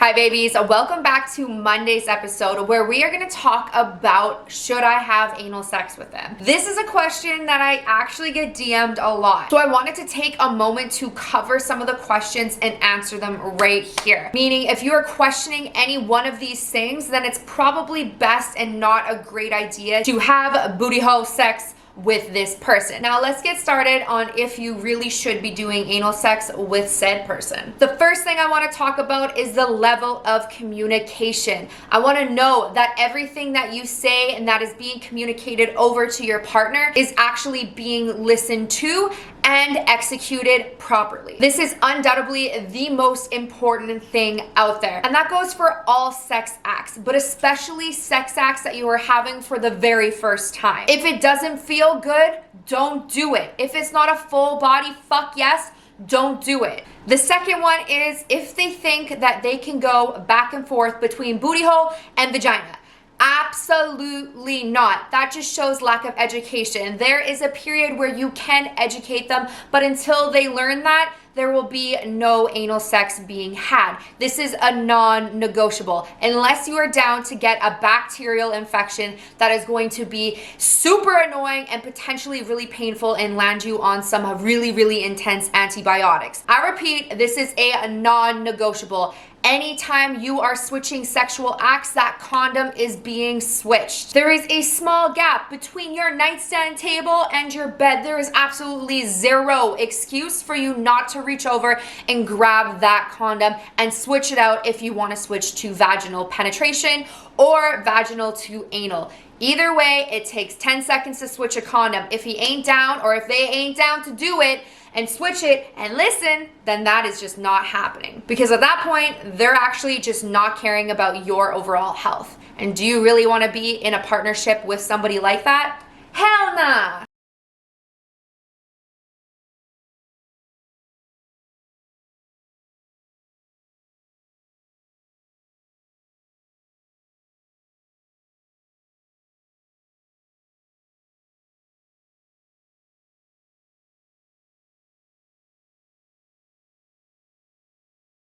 Hi babies, welcome back to Monday's episode where we are going to talk about should I have anal sex with them? This is a question that I actually get DM'd a lot. So I wanted to take a moment to cover some of the questions and answer them right here. Meaning if you are questioning any one of these things, then it's probably best and not a great idea to have booty hole sex with this person. Now let's get started on if you really should be doing anal sex with said person. The first thing I want to talk about is the level of communication. I want to know that everything that you say and that is being communicated over to your partner is actually being listened to and executed properly. This is undoubtedly the most important thing out there. And that goes for all sex acts, but especially sex acts that you are having for the very first time. If it doesn't feel good, don't do it. If it's not a full body fuck yes, don't do it. The second one is if they think that they can go back and forth between booty hole and vagina. Absolutely not. That just shows lack of education. There is a period where you can educate them, but until they learn that, there will be no anal sex being had. This is a non-negotiable. Unless you are down to get a bacterial infection that is going to be super annoying and potentially really painful and land you on some really, really intense antibiotics. I repeat, this is a non-negotiable. Anytime you are switching sexual acts, that condom is being switched. There is a small gap between your nightstand table and your bed. There is absolutely zero excuse for you not to reach over and grab that condom and switch it out if you want to switch to vaginal penetration or vaginal to anal. Either way, it takes 10 seconds to switch a condom. If he ain't down or if they ain't down to do it and switch it and listen, then that is just not happening. Because at that point, they're actually just not caring about your overall health. And do you really want to be in a partnership with somebody like that? Hell nah!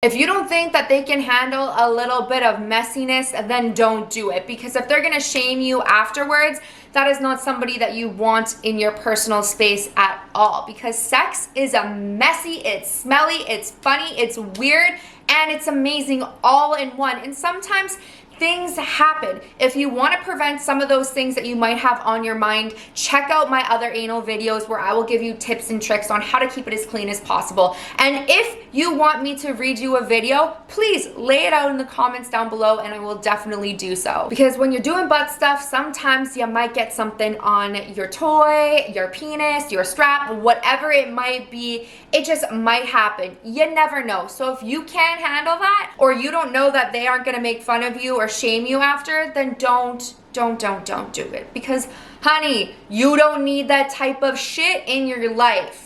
If you don't think that they can handle a little bit of messiness, then don't do it. Because if they're gonna shame you afterwards, that is not somebody that you want in your personal space at all. Because sex is a messy, it's smelly, it's funny, it's weird, and it's amazing all in one. And sometimes things happen. If you want to prevent some of those things that you might have on your mind, check out my other anal videos where I will give you tips and tricks on how to keep it as clean as possible. And if you want me to read you a video, please lay it out in the comments down below and I will definitely do so. Because when you're doing butt stuff, sometimes you might get something on your toy, your penis, your strap, whatever it might be. It just might happen. You never know. So if you can't handle that, or you don't know that they aren't gonna make fun of you or shame you after, then don't do it. Because honey, you don't need that type of shit in your life.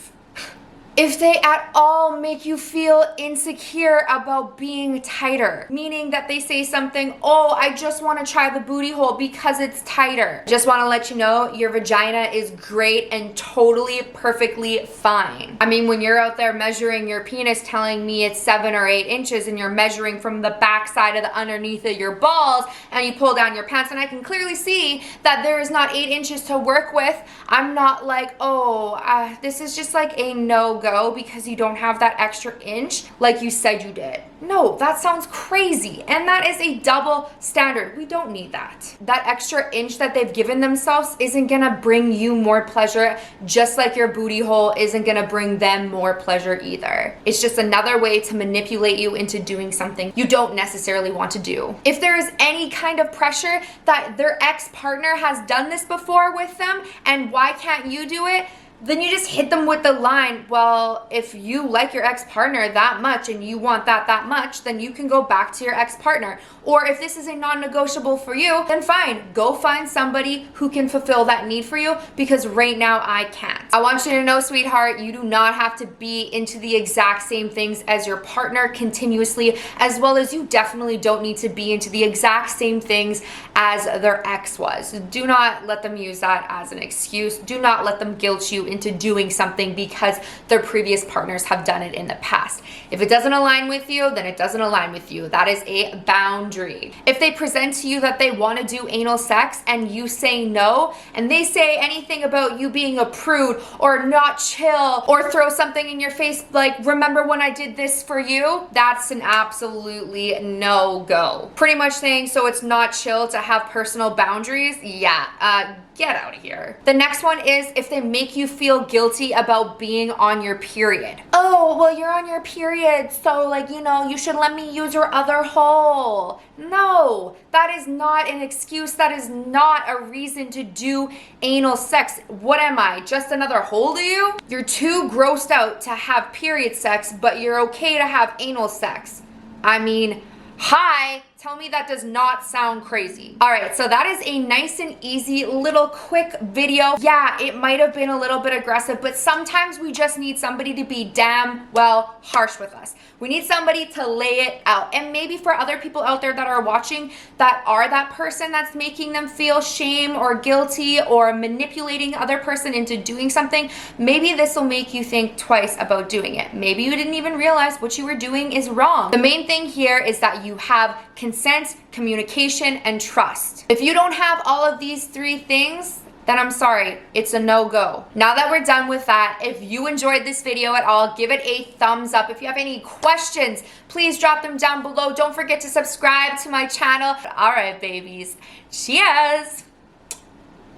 If they at all make you feel insecure about being tighter, meaning that they say something, oh, I just want to try the booty hole because it's tighter. Just want to let you know your vagina is great and totally perfectly fine. I mean, when you're out there measuring your penis telling me it's 7 or 8 inches and you're measuring from the back side of the underneath of your balls and you pull down your pants and I can clearly see that there is not 8 inches to work with, I'm not like, oh, this is just like a no-go because you don't have that extra inch like you said you did. No, that sounds crazy. And that is a double standard. We don't need that. That extra inch that they've given themselves isn't gonna bring you more pleasure, just like your booty hole isn't gonna bring them more pleasure either. It's just another way to manipulate you into doing something you don't necessarily want to do. If there is any kind of pressure that their ex-partner has done this before with them and why can't you do it, then you just hit them with the line, well, if you like your ex-partner that much and you want that much, then you can go back to your ex-partner. Or if this is a non-negotiable for you, then fine, go find somebody who can fulfill that need for you, because right now I can't. I want you to know, sweetheart, you do not have to be into the exact same things as your partner continuously, as well as you definitely don't need to be into the exact same things as their ex was. Do not let them use that as an excuse. Do not let them guilt you into doing something because their previous partners have done it in the past. If it doesn't align with you, then it doesn't align with you. That is a boundary. If they present to you that they want to do anal sex and you say no, and they say anything about you being a prude or not chill or throw something in your face like, remember when I did this for you? That's an absolutely no-go. Pretty much saying, so it's not chill to have personal boundaries? Yeah, get out of here. The next one is if they make you feel guilty about being on your period. Oh, well, you're on your period, so like, you know, you should let me use your other hole. No, that is not an excuse. That is not a reason to do anal sex. What am I, just another hole to you? You're too grossed out to have period sex, but you're okay to have anal sex. I mean, hi, tell me that does not sound crazy. All right, so that is a nice and easy little quick video. Yeah, it might have been a little bit aggressive, but sometimes we just need somebody to be damn well harsh with us. We need somebody to lay it out. And maybe for other people out there that are watching that are that person that's making them feel shame or guilty or manipulating the other person into doing something, maybe this will make you think twice about doing it. Maybe you didn't even realize what you were doing is wrong. The main thing here is that you have consent, communication, and trust. If you don't have all of these three things, then I'm sorry, it's a no-go. Now that we're done with that, if you enjoyed this video at all, give it a thumbs up. If you have any questions, please drop them down below. Don't forget to subscribe to my channel. All right, babies, cheers.